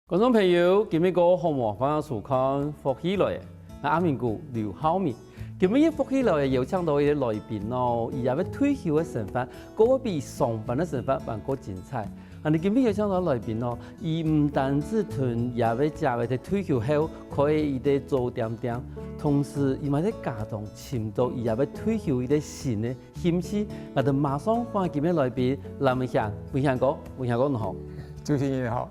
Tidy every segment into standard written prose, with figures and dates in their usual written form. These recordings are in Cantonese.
观众朋友，今日个项目欢迎收看福喜来，我阿明哥刘浩明。今日福喜来邀請到一個來賓哦，伊也要退休嘅身份，嗰個比上班嘅身份還更精彩。你今日邀請到來賓哦，伊唔單止同也要家為退休後可以伊哋做點點，同時伊嘛喺家中尋到伊也要退休伊啲新嘅興趣，我哋馬上歡迎今日來賓林文祥，文祥哥你好。主持人好，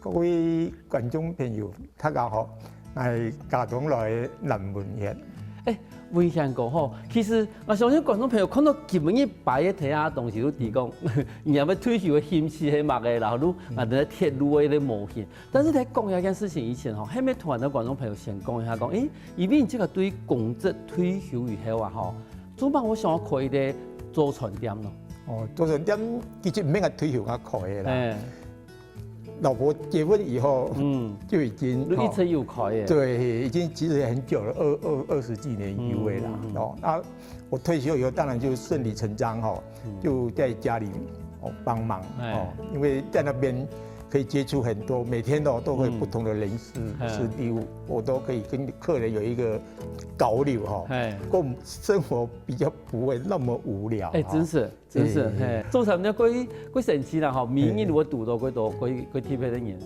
各位觀眾朋友大家好，我係家中來林文祥。文祥哥吼，其實我相信觀眾朋友看到今日擺嘅睇下東西都提講，你有要退休嘅興趣係乜嘅，然後都啊啲鐵路嘅啲模型。但是喺講一件事情以前吼，係咪突然啲觀眾朋友先講一下講，因為這個對公職退休以後啊吼，做乜我想要開啲做船店咯？哦，做船店其實唔免係退休才開嘅啦。老婆結婚以後，就已經一直有開嘅。對，已經其實很久了，20幾年以為啦。那我退休以後，當然就順理成章就在家裡幫忙因為在那邊可以接觸很多，每天都會不同的人事地物，我都可以跟客人有一個交流過生活比較不會那麼無聊。真是，做什麼幾神奇啦哈！明年如果讀到幾多幾 T P 的人，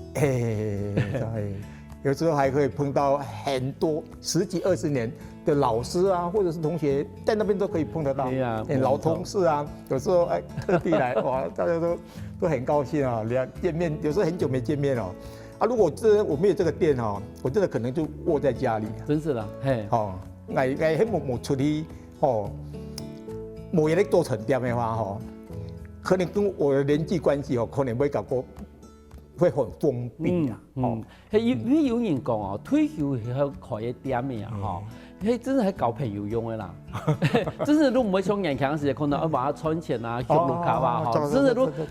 有時候還可以碰到很多10幾20年的老師啊，或者是同學，在那邊都可以碰得到。老同事啊，有時候特地來，哇，大家都很高興啊，見面，有時候很久沒見面了。如果我沒有這個店我真的可能就窩在家裡。真是啦，冇出去冇嘢咧做成店的話可能跟我的人際關係可能會搞個會很封閉啊。有人講退休以後開一店嘅真係交朋友用的啦。真是都唔會像年輕時可能話存錢啊、吸入卡啊，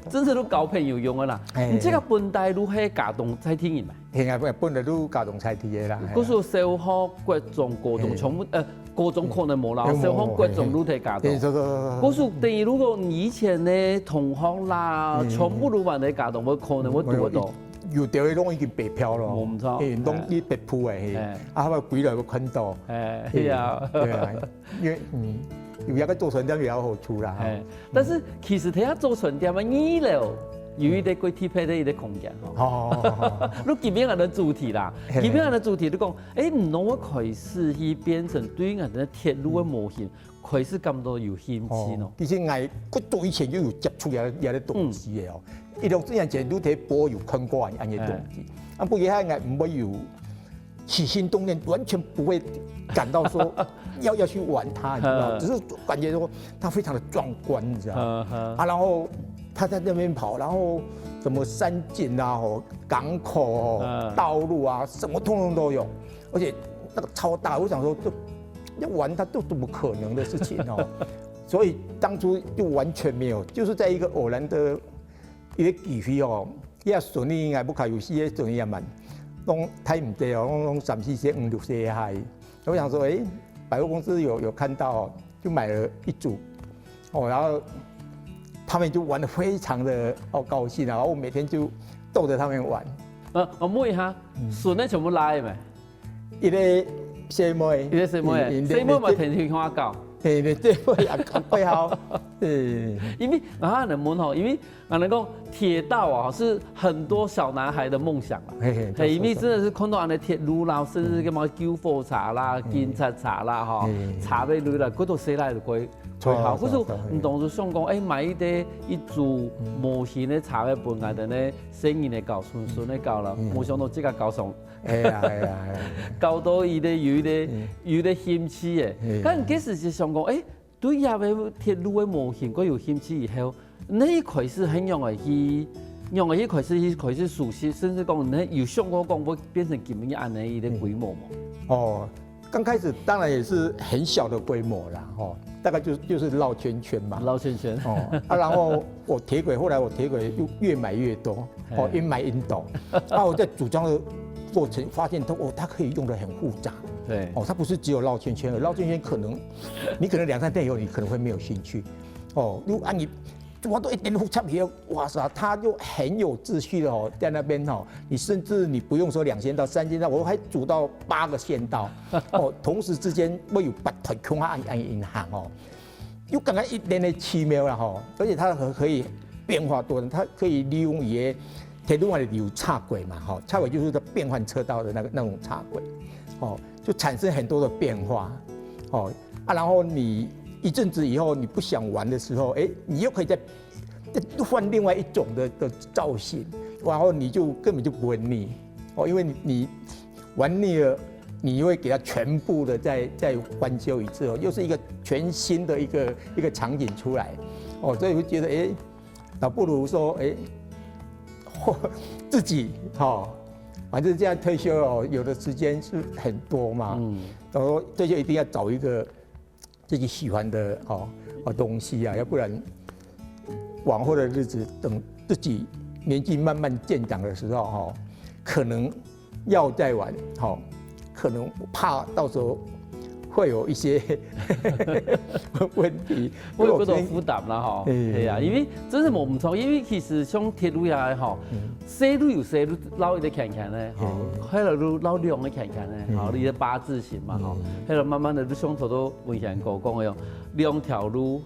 真是都交朋友用的啦。你這個本地都係家動菜天嘅咪？係啊，本來都家動菜天嘅啦。嗰時小學、國中、高中全部高中可能冇啦，小學、國中都係家動。嗰時等於如果以前嘅同學啦，全部都話你家動，我可能會讀得到。有條嘅攏已經白漂咯，冇錯，攏啲白鋪嘅，後尾歸來會看到，係啊，因為有一個做船店有好處啦。但是其實睇下做船店嘅二樓有一啲幾 T P 的一啲空間你基本上的主題啦，基本上的主題都講，唔通我開始去變成對人哋鐵路嘅模型，開始咁多有興趣咯。其實我做以前就有接觸有啲東西嘅一種之前都睇波有看過安嘅東西，不過佢唔會有起心動念，完全不會感到說要去玩它，你知道，只是感覺說它非常的壯觀，你知道，然後他在那邊跑，然後什麼山景啊、港口、道路啊，什麼通通都有，而且那個超大，我想說要玩它都不可能的事情所以當初就完全沒有，就是在一個偶然的一個機會一順利應該不卡遊戲嘅順利也蠻，攏睇唔對攏3、4些、5、6些嗨，我想說百貨公司有看到就買了一組然後他們就玩得非常的高興，然後我每天就逗着他們玩。我問一下，船咧全部拉嘅咪？一個細妹，細妹咪天天看我教。對，這會也會好。因為我能問因為我能講鐵道是很多小男孩的夢想啦。因為真的是看到人哋鐵路啦，甚至什麼救火車啦、警察車啦、茶尾類啦，嗰度寫來就歸好。嗰時唔當作想講，買一組模型嘅茶尾本來的呢，生意嚟搞，順嚟搞啦，冇想到即刻搞上。搞到伊哋有啲興趣嘅。咁幾時就想講，對入嘅鐵路嘅模型佢有興趣以後，你開始很容易去開始熟悉，甚至講你有想過講會變成咁樣嘅一啲規模嘛？剛開始當然也是很小的規模啦，大概就是繞圈圈嘛。繞圈圈。然後後來我鐵軌又越買越多，越買越多。我在組裝的過程發現它可以用得很複雜。對。它不是只有繞圈圈，繞圈圈你可能2、3天以後你可能會沒有興趣。如果我都一点都插皮，哇塞，他就很有秩序的哦，在那边哦，你甚至你不用说2线道、3线道，我还组到8个线道哦，同时之间我有8台空按银行哦，又刚刚一点的奇妙了哈，而且它可以变化多人，它可以利用也铁路上有岔轨嘛，哈，岔轨就是它变换车道的那种岔轨，哦，就产生很多的变化，哦啊，然后你一阵子以后你不想玩的时候，你又可以再换另外一种的造型，然后你就根本就不会腻，哦，因为你玩腻了。你会给它全部的再翻修一次哦，又是一个全新的一个场景出来，哦，所以我觉得倒不如说自己反正这样退休哦，有的时间是很多嘛，然后退休一定要找一个自己喜欢的东西啊，要不然往后的日子等自己年纪慢慢渐长的时候可能要再玩可能怕到时候会有一些问题，会有嗰種負擔啦，吼，係啊，因為真係冇唔錯，因為其實像鐵路也吼，細路有細路老一啲看看咧，吼，喺度路老兩嘅看看咧，吼，你嘅八字形嘛，吼，喺度慢慢的你上頭都文獻講嘅2條路、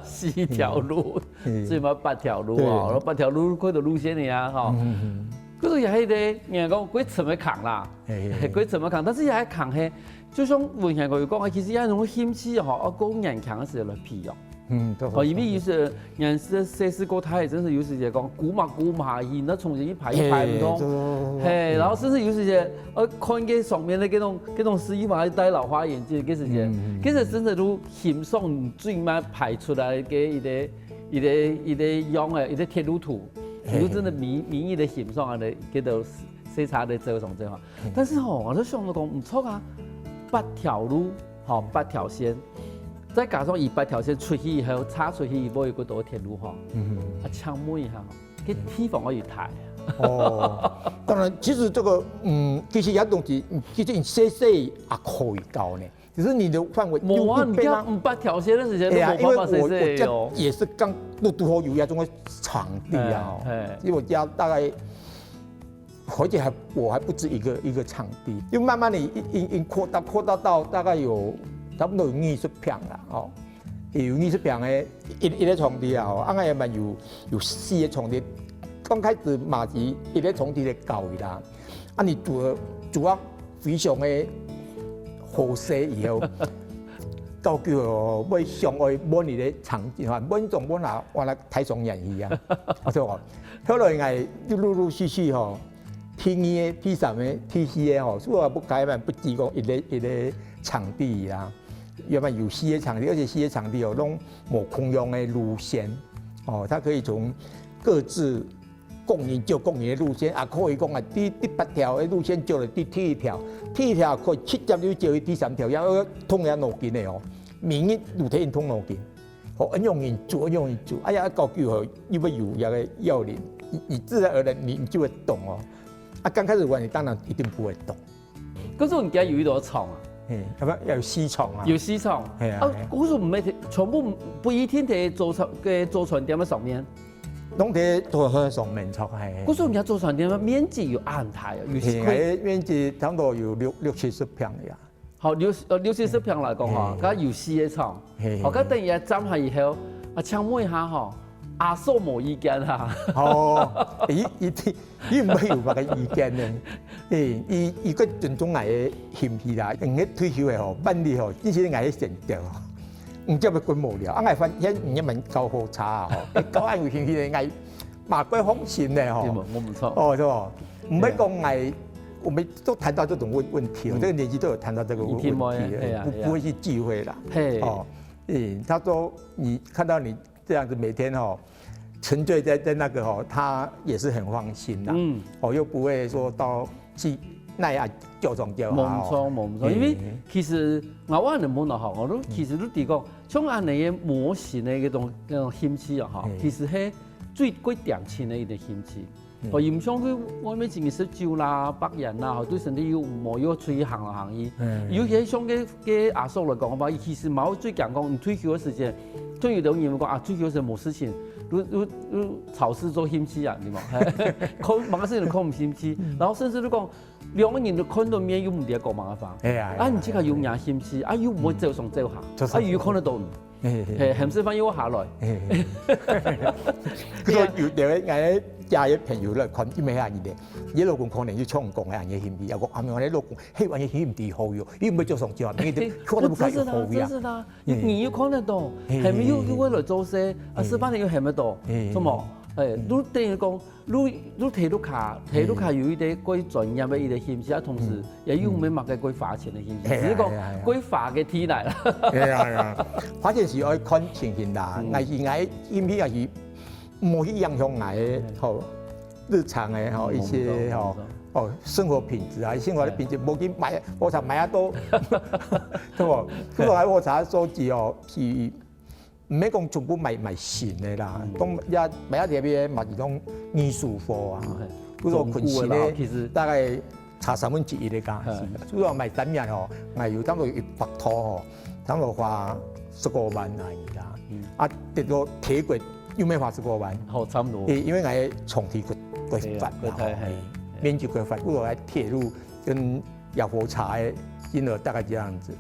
4條路，最嘛8條路啊，然後8條路開到路線嚟啊，吼。嗰個也係啲人講幾層嘅扛啦，幾層嘅扛，但是也係扛係，就像文獻佢講，其實有一種險氣嗬，講人扛嘅時候嚟皮哦，因為有時人設施過太，真是有時就講鼓嘛，那重新一排唔通，然後甚至有時就看嘅上面咧嗰種司機話戴老花眼鏡嘅時間，其實真係都險爽最慢排出來嘅一個樣嘅一個鐵路圖。如真的民意的險爽啊，你叫做細查的這種情況。但是我都想到講唔錯啊，8條路，8條線，再加上以8條線出去以後，插出去以後有個多鐵路搶摸一下，cái地方可以睇。當然，其實這個其實有東西，其實你細也可以搞呢。只是你的範圍冇啊，你講8條線的時間都冇辦法細細哦。也是剛都好有那種場地啊，因為我家大概，而且我還不止一個場地，因為慢慢地擴大到大概有差不多有20坪啦，有20坪的一個場地啊，啱啱也咪有4個場地，剛開始嘛是一個場地嚟搞的啦，啊你主要非常的。好勢以後，到叫要上去摸你的場景，摸仲摸下，我來睇上人去啊！我說後來係陸續續T2、T3、T4所以我不改版不提供一個場地啦，原本有4個場地，而且4個場地攏冇共用的路線，它可以從各自。共贏的路線，可以講第8條的路線就係第1條可以直接就去第3條，然後通下路徑的民意路體通路徑，很容易做，哎呀，搞久後因為有那個要領，你自然而然你就會懂剛開始玩你當然一定不會懂。嗰時候你家有一朵廠啊，有4廠啊，有4廠，嗰時候唔係全部不一定喺做船店嘅上面。攏喺都喺上面坐係。嗰時候人家做船店嘅面積有安排，有面積差唔多有60-70坪呀。好60-70坪嚟講嗬，咁有4個廠，咁等於站下以後，請問一下嗬，阿叔冇意見啊？伊唔係有乜嘅意見咧？伊個盡種係嫌棄啦，因為退休嘅嗬，班啲嗬，之前係成掉。唔知咪佢無聊，硬係瞓一問夠好差啊！狗係會顯現係麻鬼風險咧，我唔錯。是吧？唔係講係，我們都談到這種問題，這個年紀都有談到這個問題，不會去忌諱啦。他說你看到你這樣子每天沉醉在那個他也是很放心啦。又不會說到去。那也叫狀叫冇唔錯，因為其實我人冇落學，我都其實都提講，像安尼嘅模型嘅嗰種險氣啊，其實係最貴點錢嘅一個險氣。伊唔像佢外面淨係食酒啦、白人啦，對身體有冇要出去行醫。尤其像嘅阿叔嚟講，話其實冇最講講，你退休嘅時間，退休的人講退休時冇事情。你草饲做兴趣啊，对冇？看某个事情看唔兴趣，然后甚至你讲两个人的看到面又唔得讲麻烦，啊，你即个有赢兴趣，啊又唔会走上走下，啊又看得到。很吃饭又下来。佢說有啲家嘅朋友咧，看啲咩啊嘢，你老公可能要唱講嘅嘢嫌啲，有個啱我哋老公，嘿，話嘢嫌啲好哟，你唔會做上之後，你哋可能唔夠好呀。真是的，你又看得到，係咪又為來做些啊？18年又係咪到？錯冇？你等於講，你提到卡有一啲歸專業嘅一啲險事，同時也有咩乜嘅歸罰錢嘅險事，只係講歸罰嘅天嚟啦。係啊，反正是愛看情形啦，嗌因為也是冇去影響嗌吼日常嘅吼一些吼生活品質啊，生活嘅品質冇去買貨茶買得多，對冇？嗰個喺貨茶所指哦是。唔係講全部賣新嘅啦，講買一啲嘢嘛係講藝術貨啊，嗰個款式咧大概差1/3嘅價錢。主要賣單面哦，係有當到100套哦，當到花15萬而已啦。啊，跌到鐵櫃又咩花15萬？好差唔多。因為係長期規劃啦，面積規劃，嗰個喺鐵路跟藥貨茶嘅金額大概這樣子。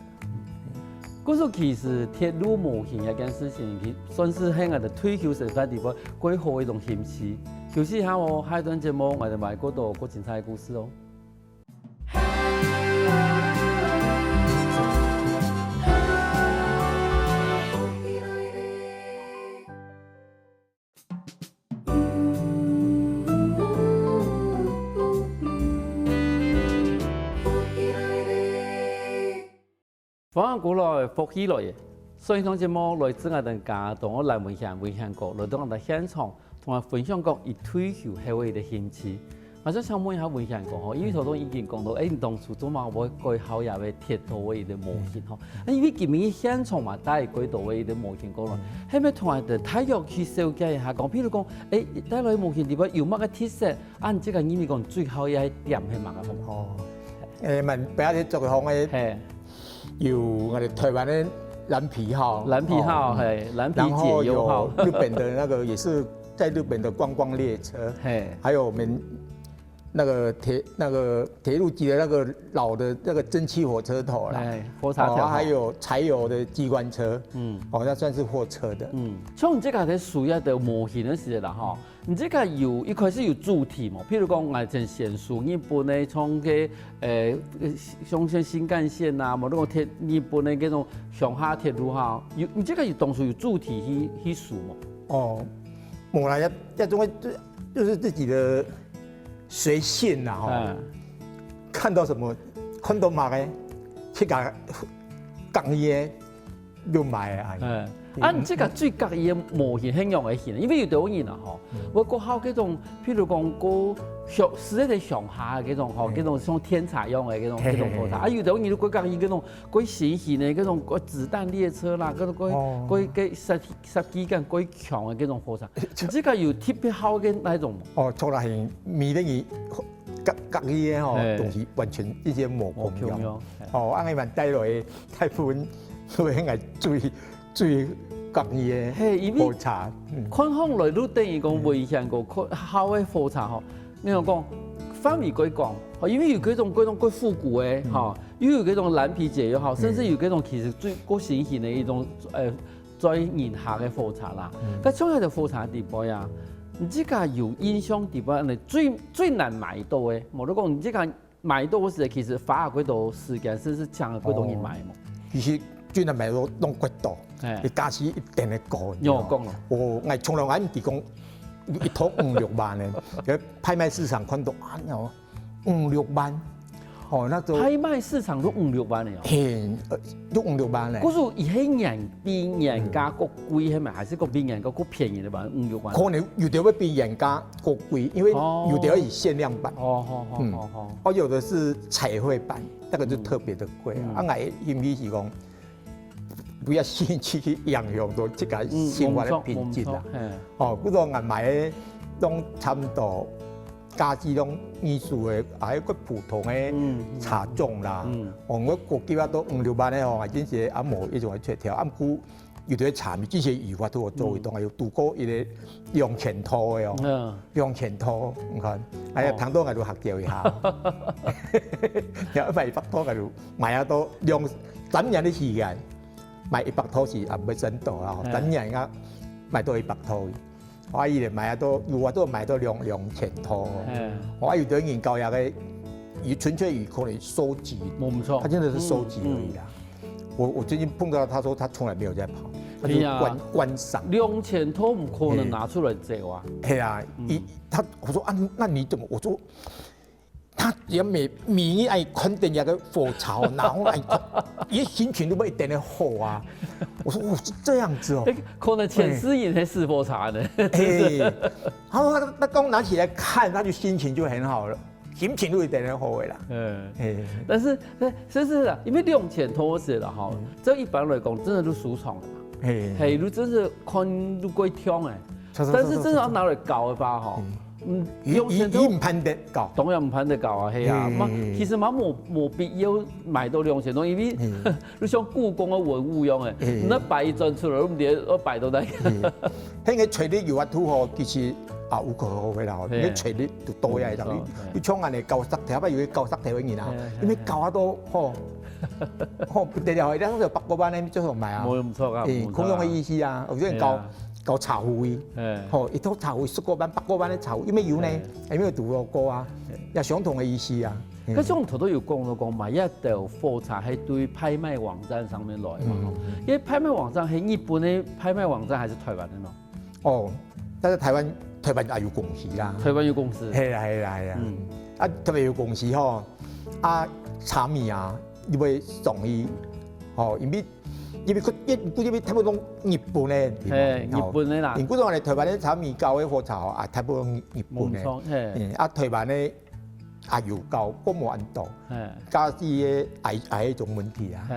嗰時其實鐵路模型一件事情，算是喺我哋退休時間地方規劃一種形式。休息下我下一段節目，我哋買嗰度個精彩嘅故事哦。放下過來，福起來嘅。所以講節目來自我哋家同我來分享過，來到我哋現場同我分享過伊退休後嘅興趣。我想問一下分享過吼，因為頭先已經講到，你當初做嘛我改好入嘅鐵道嘅模型吼，因為今年現場嘛帶改道嘅模型過來，係咪同人哋體育去了解一下講，譬如講，帶來模型地方有乜嘅特色，按這個因為講最好嘅點係乜嘅方法？問俾一啲做行嘅。有我哋台灣的藍皮號，藍皮姐友號，日本的那個也是在日本的觀光列車，還有我們那個鐵路機的那個老的那個蒸汽火車頭啦，火車頭，還有柴油的機關車，那算是貨車的。像你這個喺屬於的模型的時候啦，哈。你這個一開始有主題嘛？譬如講，我真選數日本的從個上線新幹線啊，冇嗰個日本的嗰種上下鐵路哈，你這個有當初有主題去數嘛？哦，冇啦，一種就是自己的隨性啦，哈，看到什麼看到乜嘅，去講嘢就買啊。按這個最得意嘅模型形容嘅型，因為有啲人啊，嗬，我過後嗰種，譬如講個上實際上下嘅嗰種，嗬，嗰種像天才用嘅嗰種火車，啊有啲人都過得意嗰種，過新型嘅嗰種過子彈列車啦，嗰種過實機感過強嘅嗰種火車，這個有特別好嘅那種。哦，錯啦，係未得意隔意嘅嗬，東西完全一啲冇共樣。哦，啱啱帶來台灣佢係最隔意嘅火車，看向來都等於講未見過好嘅火車嗬。你講範圍改廣，因為有嗰種過復古嘅嚇，又有嗰種藍皮姐又好，甚至有嗰種其實最過新型嘅一種再年下嘅火車啦。咁將來嘅火車地方呀，你這個有印象地方，你最難買到嘅，冇得講你這個買到時其實花嗰度時間甚至搶嗰種人買嘛。其實最難買到攏骨頭。你價錢一定係高，我從來我唔係講一套5-6萬嘅，喺拍賣市場看到啊，有5-6萬，哦，那種拍賣市場都5-6萬嘅，係都5-6萬咧。嗰種而係比人家個貴係咪？還是個比人家個便宜嘅吧？5-6萬。可能有啲會比人家個貴，因為有啲係限量版。哦，有的是彩繪版，那個就特別的貴啊。我因為是講。不要先去影響到這個生活的品質啦。哦，嗰個銀買都差唔多，價錢都藝術嘅，還有個普通嘅茶種啦。哦，我國幾啊都5-6萬咧，哦，真係阿冇一種嘅出條，阿姑有啲茶米，之前油法都做活動，有渡過一個用錢拖嘅哦，用錢拖，你看，哎呀，唐多我都學掉一下，有100拖我就買下多用等人啲時間，買100拖是啊唔會真多啊，等人家買多100拖。我以前買下多，有話都買多兩錢拖，我有啲研究下嘅，以純粹以可能收集，不錯，他真的是收集而已啦。我最近碰到他說他從來沒有在跑，他就觀賞。2錢拖唔可能拿出來走啊。係啊，我說啊，那你怎麼？我說他也每愛看點那個火潮，然後愛，也心情都不一點點好啊。我說哦，是這樣子哦。可能前4年還是火茶呢。他說他剛拿起來看，他就心情就很好了。心情都有點好的啦。但是啊，因為2錢拖是啦哈，這一般來講真的都舒暢的嘛。係，你真是看都幾痛誒。但是真係要拿來搞的話哈。2錢拖唔攀得高，當然唔攀得高啊，係啊。其實冇必要買到2錢拖，因為你像故宮嘅文物樣誒，你擺一磚出來，都唔知我擺到底。迄個吹的油畫土吼，其實啊有個好嘅啦，你吹的就多呀，就你搶人哋舊石條，不如佢舊石條嘅啊，因為舊啊都好不得了，而家嗰個北國班咧最好賣啊，冇唔錯啊，空用嘅意思啊，或者舊茶壺，一套茶壺，北國班嘅茶壺，有咩有呢？有咩讀過啊？也相同嘅意思啊。可是我們頭都有講買一條貨茶係對拍賣網站上面來嘛，因為拍賣網站係日本的拍賣網站還是台灣的呢？哦，但是台灣也有公司啦。台灣有公司。係啊。啊，特別有公司吼，啊茶米啊，你會送去，因為佢差不多日本嘅地方。日本的啦。如果我哋台灣嘅茶米交嘅貨茶啊，差不多日本嘅。啊，台灣嘅啊油交都冇按到。家私嘅係一種問題啊。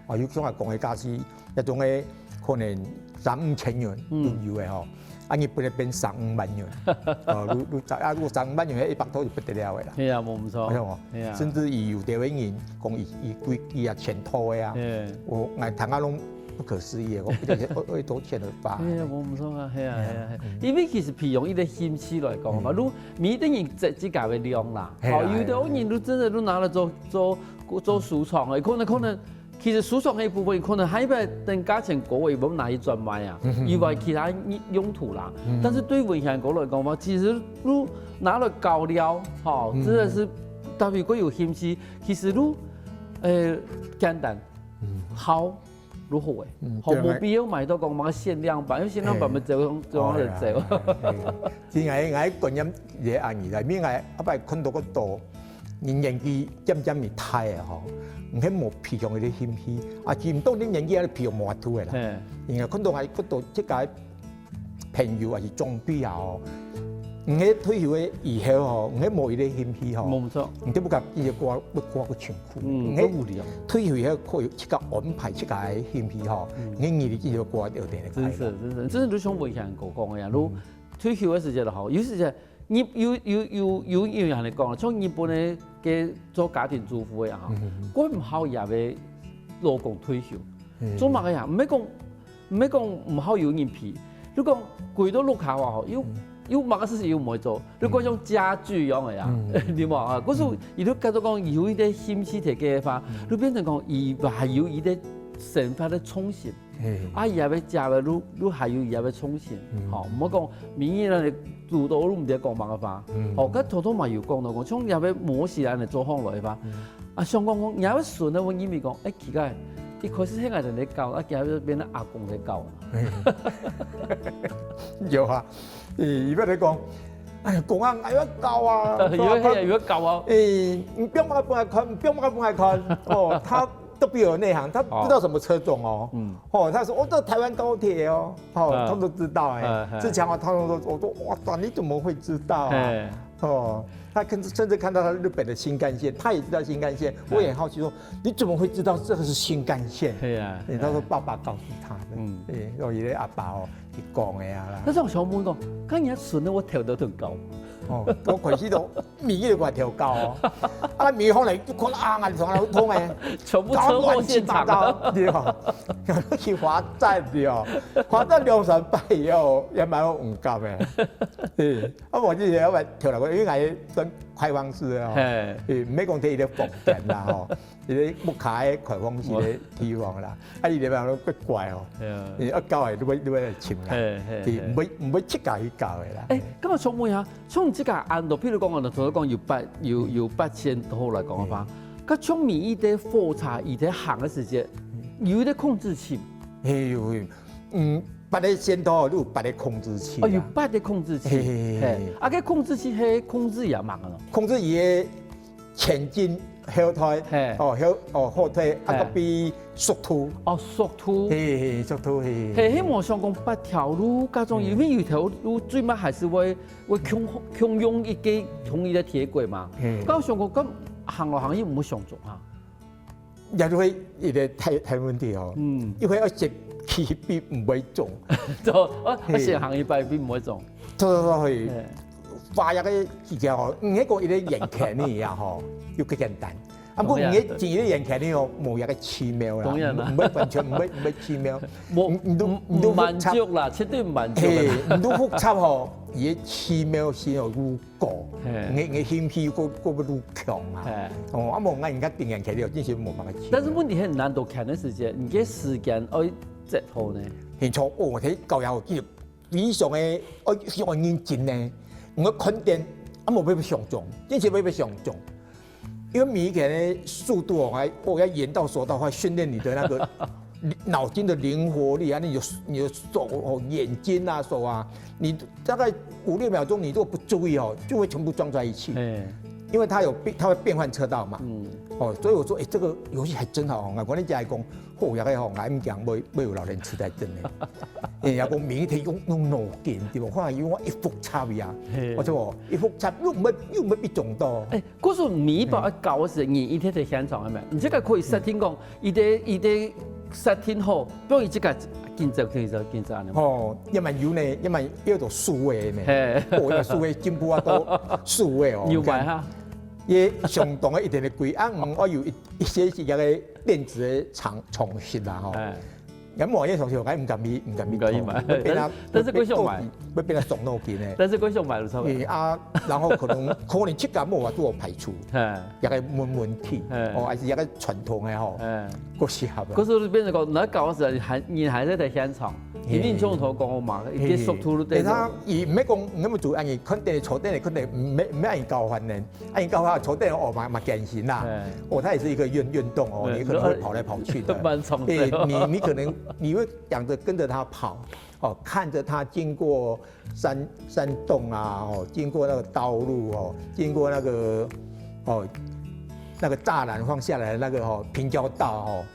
我有想話講嘅家私一種嘅可能3-5千元都有嘅吼。啊！日本咧變3-5萬元，如果3-5萬元，100拖就不得了嘅啦。係啊，冇唔錯。係啊，甚至有啲人講伊幾啊錢拖嘅啊，我睇下攏不可思議嘅，我多錢去花。係啊，冇唔錯啊，係啊。因為其實譬如一個興趣來講嘛，你每啲人自家嘅量啦，有啲人都真係都拿來做收藏嘅，可能。其實收藏嘅部分可能還要等價錢高，也冇拿去轉賣啊，以外其他用途啦。但是對文獻局來講嘛，其實你拿來搞了，真的是特別佢有興趣。其實你簡單，好如何誒？冇必要買到講乜限量版，因為限量版咪就嚟走。是我觀音嘢阿姨嚟，咩我一擺看到嗰度年紀漸咪大啊，唔係冇皮用嗰啲興趣，啊，唔當啲年紀喺度皮用冇法度嘅啦。然後看到喺嗰度即係朋友還是裝備啊，唔係退休嘅以後嗬，唔係冇呢啲興趣嗬。冇錯。唔得不夾呢個過個情況。唔係無聊。退休以後可以即刻安排即個興趣嗬，唔係呢啲過有啲嚟。真係都像文獻局講嘅呀，你退休嘅時間就好，有時就。有人嚟講，像日本嘅做家庭主婦嘅嚇，佢唔好也俾老公退休。做乜嘅呀？唔係講唔好有人皮。你講攰到碌下話，要乜嘅事情要唔會做？你講種家具樣嘅呀？你話啊，嗰時候如果繼續講有一啲興趣嘅嘅話，你變成講而係有一啲生活嘅創新。啊，也要加嘅，你還有也要創新。好，唔好講明年人哋做到都唔知講乜嘅話。好，咁偷偷嘛有講到講，從也要模式人嚟做好來吧。啊，上講也要順啊，我意味講，奇怪，一開始聽人哋教，啊，然後變得阿公嚟教。有啊，如果你講，哎呀，講啊，我要教啊，如果教啊，你不要幫佢看，不要幫佢看，哦，他。都比我內行，他不知道什麼車種哦。他說這台灣高鐵哦，他都知道哎。之前他說，我說哇塞，你怎麼會知道啊？他甚至看到他日本的新幹線，他也知道新幹線。我也很好奇說，你怎麼會知道這個是新幹線？係啊，他說爸爸告訴他的。我以為阿爸去講嘅啦。但是我想問講，咁人家順咧，我跳到條高。我開始都米嘅話跳高哦。啊，米后来就看到啊，从那通诶，全部车祸现场搞对哦，去华站对哦，华站2-3摆以后也蛮有唔甘诶。啊，我之前我跳落去，因为跟开放式哦，唔免讲睇伊咧福建啦吼，伊咧木卡诶开放式咧地方啦，啊，伊咧嘛都怪怪哦，啊，教诶你要来请啦，唔要七家去教诶啦。咁我想问下，像即个按照譬如讲，我哋同佢講要8000多来讲法，咁像米伊啲火柴伊啲行嘅时间，有啲控制器。哎呦，别个先头你有别个控制器。哦，有别个控制器。啊，个控制器係控制也忙咯。控制伊嘅前进、后退，後退，啊個比速度。哦，速度。速度希望想講8條路，加種因為有條路最尾還是會共用一個同一個鐵軌嘛。咁想講咁行路行業唔會上做啊。也就會一個太問題哦。因為要接起必唔會中。就成行業幣必唔會中。對。花一個技巧吼，迄個伊咧眼看呢呀吼，又較簡單。啊，不過伊咧錢咧眼看呢哦，冇一個奇妙啦，唔會完全唔會奇妙，唔滿足啦，絕對唔滿足。唔都複雜吼，伊嘅奇妙性又愈高，嘅興趣個愈強啊。哦，啊冇人家定眼看呢，真是冇辦法。但是問題係難度看嘅時間，你嘅時間要節好呢？現錯我睇教育其實非常嘅要認真呢。我肯定啊，冇要上重，真是要上重，因為每個人的速度哦，我要演到說到話訓練你的那個腦筋的靈活力啊，你的手哦、眼睛啊、手啊，你大概5-6秒鐘，你如果不注意哦，就會全部撞在一起。因為它會變換車道嘛。所以我說，這個遊戲還真好。我哋家講，好也個吼，我唔講要有老人痴呆症嘅。也講每天用腦筋，對唔？可能因為一複雜呀，或者一複雜又唔必中到。嗰時米包一搞嘅時，你一天喺現場係咪？你這個可以 setting 講，伊啲 setting 好，比如伊這個建設安尼。哦，因為有呢，因為要做數位呢，個數位進步啊多數位哦。牛排哈。也相當嘅一定嘅貴啊，我有一些是嗰個電子嘅重飾啦，吼。咁我一從小我唔敢買，但是佢想買，要變得上腦筋嘅。但是佢想買就錯。然後可能出價冇話都排除，一個問題，還是一個傳統嘅吼，個適合。嗰時變成講，你搞嘅時候，你還在現場，因為從頭講嘛，啲速度都對。但係而唔係講咁樣做，人肯定坐定，肯定唔係人教訓嘅，人教訓坐定哦嘛健行啦，它也是一個運動哦，你可能會跑來跑去的。你可能。你會想着跟着他跑，哦，看着他經過山洞啊，哦，經過那個道路哦，經過那個柵欄放下來的那個哦平交道哦，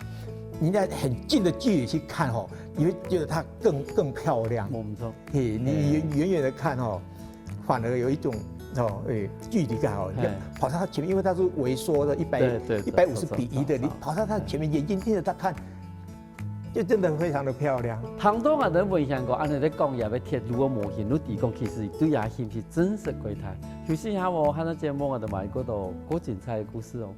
你在很近的距離去看哦，你會覺得它更漂亮。冇錯，你遠遠的看哦，反而有一種距離感哦。跑到它前面，因為它是微縮的150:1的，你跑到它前面，眼睛盯着它看。就真的非常的漂亮。唐東啊，你問香港，安尼咧講嘢嘅鐵路嘅模型，你提供其實對也係唔係真實櫃台？休息一下喎，看到節目我哋買嗰度好精彩嘅故事哦。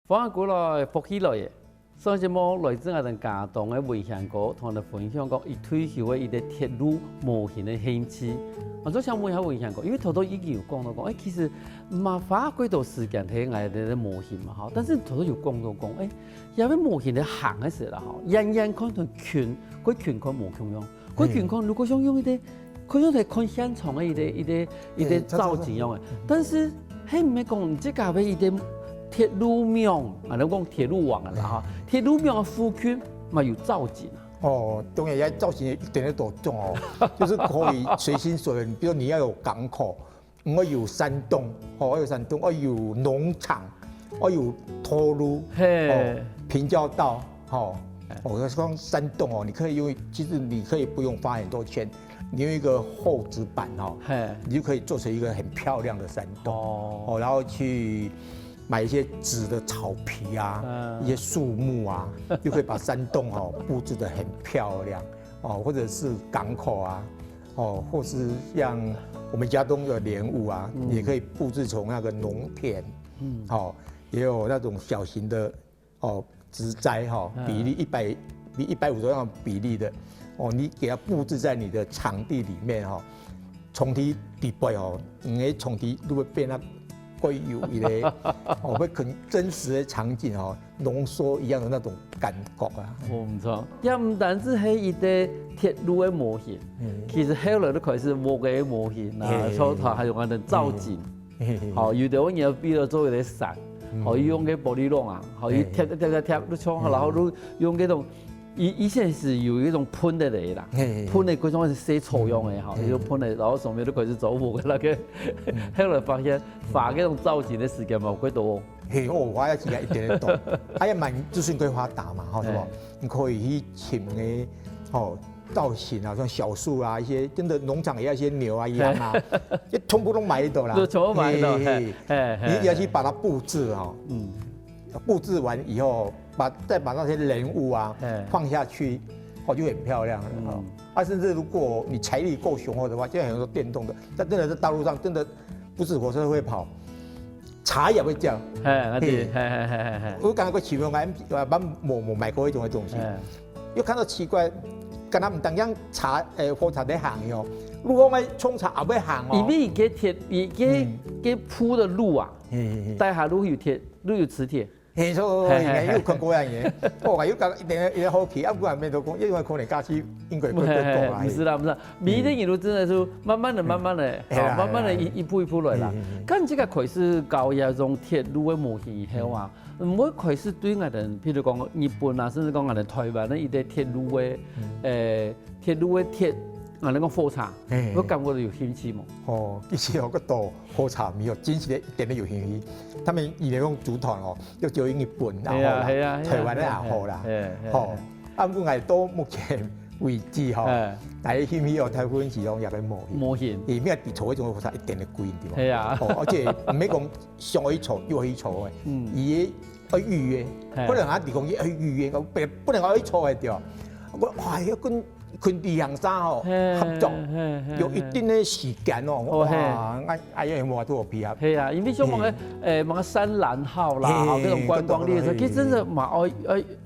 翻過來福起來嘅，上節目來自我哋家當嘅回鄉哥，同我哋分享講伊退休嘅伊啲鐵路模型嘅興趣。我都想問下回鄉哥，因為頭都已經有講到講，其實唔係花幾多時間睇我哋啲模型嘛，嚇。但是頭都有講到講，有啲模型你行嘅時候啦，嚇，人人看同拳，佢拳看冇共用，佢拳看如果想用一啲，佢用嚟看現場嘅一啲造景用嘅，但是係唔係講即係一啲。鐵路廟，啊，你講鐵路網啊啦哈，鐵路廟嘅附近咪有造景啊。哦，當然，造景一點都重哦，就是可以隨心所欲。比如你要有港口，我有山洞，我有山洞，我有農場，我有拖路，平交道，我講山洞哦，你可以用，其實你可以不用花很多錢。你用一个厚纸板哦，你就可以做成一个很漂亮的山洞哦，然后去买一些纸的草皮啊，一些树木啊，就可以把山洞哦布置得很漂亮哦，或者是港口啊，哦，或是像我们家中的莲雾啊，也可以布置成那个农田，哦，也有那种小型的哦植栽哈，比例比150这样比例的。哦，你给它布置在你的场地里面哈，从体底背哦，你的从体如果变那归有一个，哦，会很真实的场景哦，浓缩一样的那种感觉啊。唔错，也唔单止係一個鐵路的模型，其實後來都開始木嘅模型啊，所以還有我哋造景，好，有的我哋比如做一個傘，好用嘅玻璃籠啊，好一貼，你窗，然後你用嗰種。以前是有一種噴的嚟啦，噴的嗰種是洗草用的哈，就噴的，然後上面都開始走木嘅那個，後來發現畫嗰種造型的時間冇幾多。嘿，我也是一點點懂，哎呀，蠻就算佢發達嘛，哈，是不？你可以去請嘅，哦，造型啊，像小樹啊，一些真的農場也有一些牛啊、羊啊，就全部都買得到啦，都全部買得到，你要去把它佈置哈，佈置完以後。再把那些人物啊放下去，哦就很漂亮了哦。啊，甚至如果你财力够雄厚的话，现在很多电动的，但真的在道路上真的不是火车会跑，茶也会叫。我刚刚个奇妙，我买过一种的东西，又看到奇怪，跟他们当样茶火车在行哟，如果我们冲茶也要行哦。因为给铺的路啊，带下路有铁，路有磁铁。嘿，所以有看过样嘢，我話要一定好奇，啊，不然咩都講，因為可能假期應該會過來。不是啦，不是，每的一路真的是慢慢的、慢慢的一步一步來啦。咁這個開始搞一種鐵路的模型以後啊，唔會開始對我哋，譬如講日本啊，甚至講我哋台灣咧，一啲鐵路的鐵。我哋講火車，我感覺到有興趣冇？哦，其實我個到火車沒有，真是一點都有興趣。他們以前講組團哦，要就日本然後啦，台灣咧也好啦，哦，啊，不過係到目前為止嗬，但係興趣哦，台灣是講入去模型，而咩地坐嗰種火車一定係貴啲喎。係啊，而且唔係講上可以坐，又可以坐嘅，而去預約，可能啊地方去預約，不能可以坐嘅掉。我哇，一跟佢哋行山哦合作，有一定的時間哦，哇，哎呀，冇話多配合。係啊，因為像我嘅乜山蘭號啦，嗰種觀光列車，其實真係嘛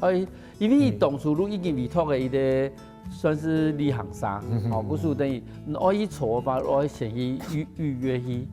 愛，因為當初都已經委託嘅一個算是旅行社，哦，嗰時等於我去坐吧，我先去預約去。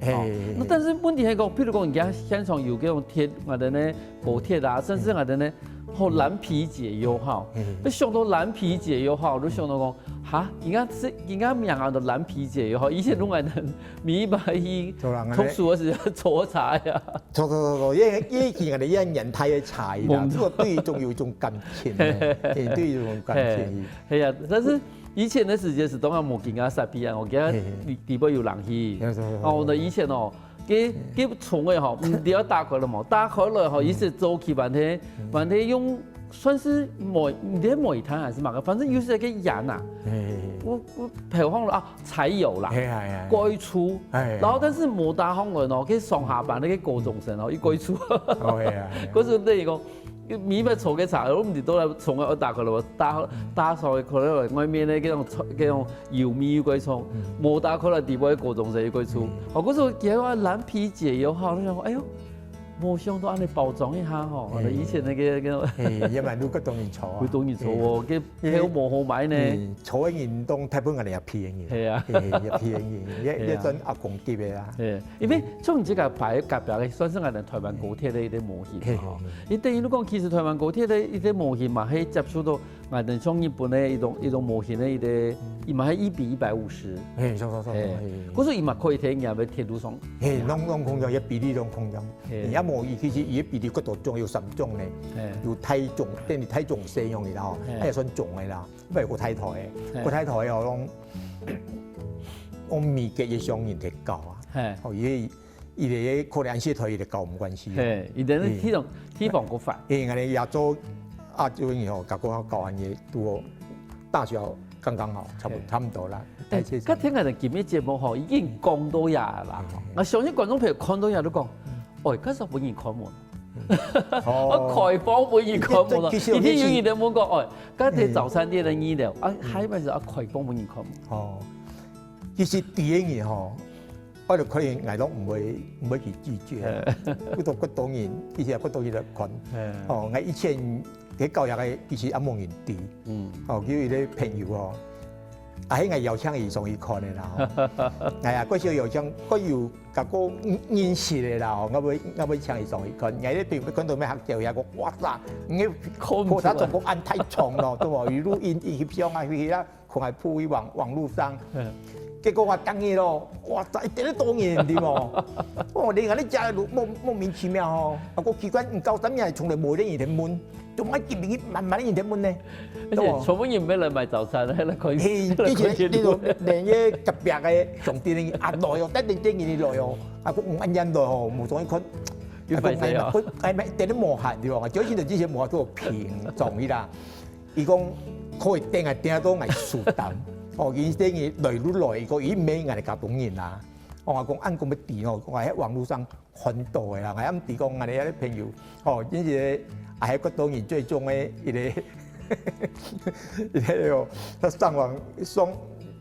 那但是問題係講，譬如講而家現場有嗰種鐵，我哋呢高鐵啊，甚至我哋呢。好藍皮解憂號，你想到藍皮解憂號，你想到講嚇，而家名叫做藍皮解憂號，以前攏係人米白去讀書嗰時坐茶呀。錯，以前我哋一人睇嘅茶啦，不過對仲有一種感情嘅，對一種感情。係啊，但是以前的時間是當然冇見啊實邊啊，我記得地邊有人去。哦，我以前哦。佢從嘅吼，唔掉打開了嘛，打開了吼，一直走起半天用算是煤炭還是乜嘅，反正有時個鹽啊，我排放了啊柴油啦，改粗，然後但是冇打放了喏，佢上下班嗰個高中生哦，一改粗，嗰時等於講。米咪坐嘅茶，我唔知都係從我打開咯，打上去佢咧外面咧嗰種油米嗰種，冇打開啦，地位高中生嗰種。我嗰時候見話藍皮解憂號，我想講，哎呦，冇想到安尼包裝一下吼，我哋以前那個，因為都個當然錯啊，佢當然錯喎，佢票冇好買呢。坐喺現當睇本我哋又便宜，係啊，又便宜，一陣阿公級嘅啦。因為從這個排夾表嘅，算是我哋台灣高鐵嘅一啲模型吼。你等於你講，其實台灣高鐵嘅一啲模型嘛，係接觸到我哋從日本嘅一種模型嘅一啲，伊嘛係1:150。嗰時伊嘛可以睇人喺鐵路上。攏空中一比例攏空中，而家模擬其實伊比例嗰度仲有3種咧，有體重，等於體重適用嘅啦，係算重嘅啦，不如個體台哦，我未嘅嘢上面係高啊，哦，伊哋可能按些台伊哋高唔關係，伊哋咧體防過快，我哋亞洲亞洲人哦，甲我教完嘢，拄大小刚刚好，差不多啦。嗰聽日今日節目已經講到呀啦，我相信觀眾朋友看到呀都講，哦，嗰時候本人開門。我開放本人開門啦，以前有人問過，哦，嗰啲早餐店嘅醫療，係咪就開放本人開門？哦，其實第一年我哋可能捱到唔會去拒絕，嗰當然，其實嗰當然嚟講，我以前喺教育嘅其實阿望人啲，叫佢啲朋友喺我邀請佢上去看嘅啦，嗰時候邀請，嗰要甲個認識嘅啦，我要請佢上去看，我啲朋友講到咩客條嘢，我哇啦，我他總共按太長咯，對喎，如錄音一翕相啊，佢啦，佢係鋪喺網絡上。結果我等佢咯，哇！一點都當然啲喎，你講你真係莫名其妙吼，我奇怪唔夠3日從來冇人嚟問，做乜見面慢慢嚟問呢？全部人咩嚟買早餐咧？佢以前呢度連嘢特別嘅上店嚟來哦，得定正嘢來哦，我唔按人來吼，冇所以佢要費事啊！係咪點都冇限啲喎？最先就之前冇話做平狀啲啦，伊講可以定係定到係數單。以前嘅來路來個已咩人嚟夾懂人啦。我話講按咁嘅地我喺網絡上看到嘅啦。我啱啲講我哋有啲朋友，真係喺嗰當然最終嘅一個，他上網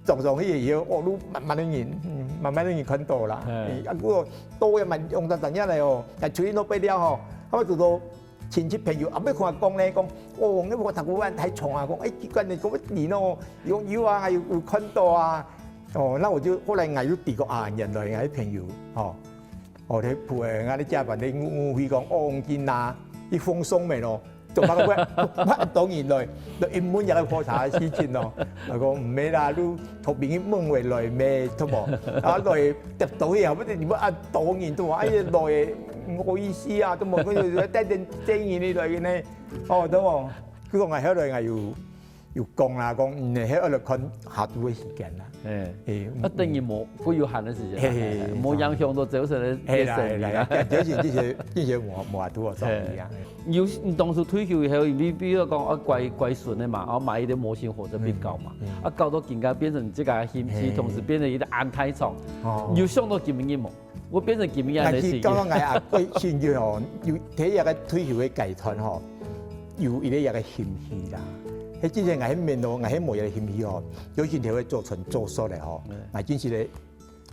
撞上去以後，都慢慢啲人看到啦。嗰個多嘅民用得陣一嚟但處理到俾了後尾做到親戚朋友後尾佢話講咧講，我頭嗰晚太重啊，講奇怪你咁乜年用要啊要看到啊，那我就後來我又第個人來我啲朋友，你陪我啲家人你會講我見啊，啲風鬆咪咯，做乜乜當然來，一滿日去喝茶事情咯，我講唔咩啦，都同邊啲問回來咩，同冇來入到以後乜你乜當然都話來。我意思啊，都冇嗰啲得定正義呢類嘅呢，都冇。佢講係喺度係要講啦，講唔係喺度看下多嘅時間啦。一定要冇不要限嘅時間，冇影響到早晨嘅生意啊。早前之前冇話多個生意啊。要當初退休以後，你比如講貴順嘅嘛，我買一啲模型火車比較嘛，搞到更加變成這個興趣，同時變成一個安泰廠，要上到幾蚊一毛。我變成幾蚊嘅事。剛剛我貴先要睇一個退休嘅階段要一個興趣啦。喺之前我喺面度，我喺冇嘢興趣有時條會做成做數嚟我真是咧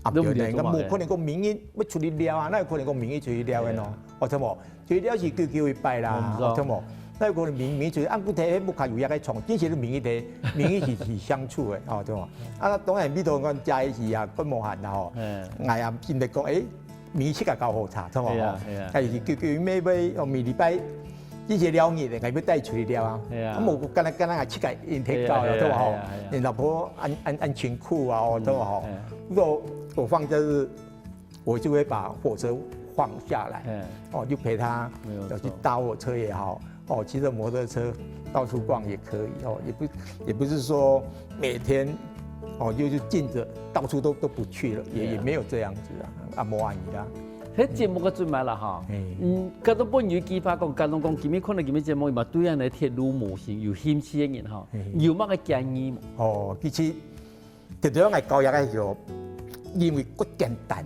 壓住你，我冇可能個名義乜處理了啊，哪有可能個名義處理了嘅咯？我聽冇，處理了是叫佢拜啦，我聽冇，哪有可能名義處理？按古睇木卡有一個廠，真是都名義睇，名義是相處嘅，聽冇？當然呢度我在一起啊，均無限啦，我也見你講，名義個夠好查，聽冇？係叫咩咩？我每禮拜。之前了熱，係要帶處理了啊！咁冇跟係設計人體教又都話嗬，然後安全褲啊，都話嗬。我放就是我就會把火車放下來，就陪他，要去搭火車也好，騎着摩托車到處逛也可以，也不是說每天就禁着到處都不去了，也沒有這樣子啊，冇安逸啦。喺節目嘅最尾啦嚇，咁多本有機會講，咁多講，今日可能今日節目嘛對人哋鐵路模型有興趣嘅人嚇，有乜嘅建議？其實鐵路係教育嘅時候，因為骨簡單，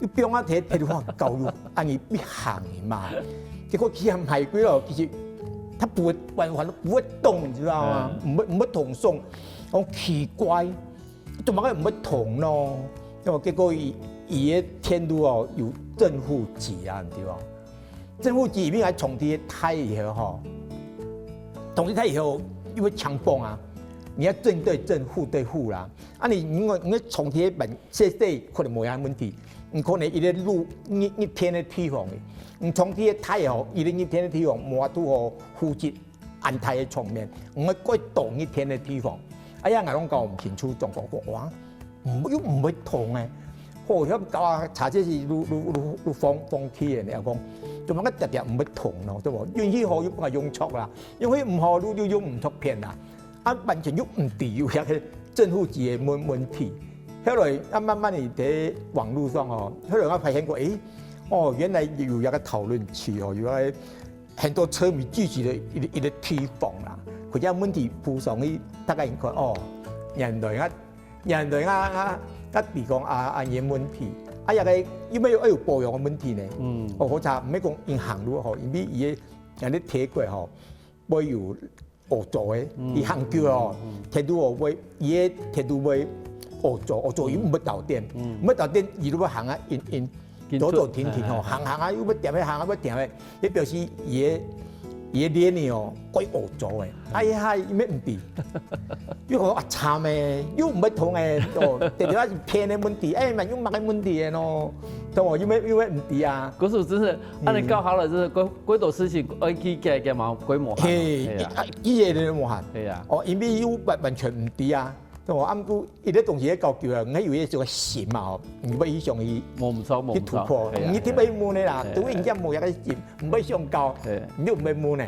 你比如講睇鐵路教育，按你必行嘅嘛，結果佢唔係佢咯，其實他不會完全不會動，你知道嗎？唔會同送，好奇怪，做乜佢唔會同咯？因為結果伊個天路有正負極啊，對吧？正負極裡面係重啲太以後重啲太以後因為強崩啊，你要正對正，負對負啦。你重啲本細可能冇樣問題，你可能伊個路一天嘅地方嘅，你重啲太以後，伊個一天嘅地方冇法度好負極安泰嘅場面，我改動一天嘅地方。我講講唔清楚狀況，哇，唔會同嘅。咁搞啊！查這是路放棄嘅，你又講，做乜一日唔會同咯，對喎？用起好用係用錯啦，用起唔好路就用唔錯片啦，完全用唔對，有一個正負極嘅問題。後來慢慢地喺網絡上後來我發現過，原來有一個討論區有個很多車迷聚集的一個地方啦。或者问题浮上去，大家看哦，人类比講嘢問題，也個因為有保養嘅問題呢。好似唔係講因行路吼，因為伊人哋鐵軌吼，會有學做嘅，伊行橋哦，鐵路哦會，伊嘅鐵路會學做伊唔要導電，唔要導電，伊如果行啊，因走停吼，行啊，又要點嘅行啊，要點嘅，你表示伊嘅臉哦，該學做嘅，哎呀，伊咩唔對。又講啊慘誒，又唔係同誒，哦，特別係偏嘅問題，誒咪又乜嘅問題嘅咯，對喎，又咩唔對啊？嗰時真是，按你搞好了，就是幾多事情愛去嘅嘛，規模下。係，伊個你都無限。係啊。哦，因為又完全唔對啊，對喎，啱估伊啲東西喺教教啊，唔係有一種神嘛吼，唔要以上去去突破，唔一定要問嘅啦，對人家冇一個神，唔要上教，唔要問嘅。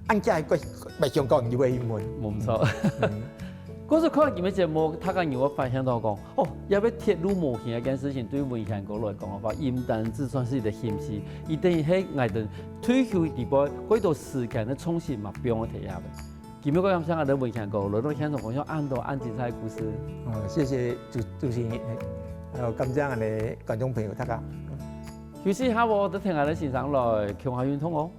按家係個咪上教，唔要去問。冇錯。嗰時看見嘅節目，他講我發現到講，哦，要要鐵路模型一件事情，對文獻嗰來講嘅話，應當只算是一個險事，伊等於喺我哋退休地步，幾多時間嘅重新嘛，不用我睇下嘅。今日我想我哋文獻過，來到現場講像安多安精彩故事。哦，謝謝主持人，還有咁樣嘅觀眾朋友大家。休息下我都聽下你先生來強下運動哦。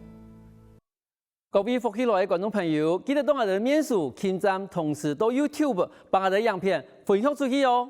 各位福氣來嘅觀眾朋友，記得當我哋面書、傾讚，同時到 YouTube 幫我哋影片分享出去哦。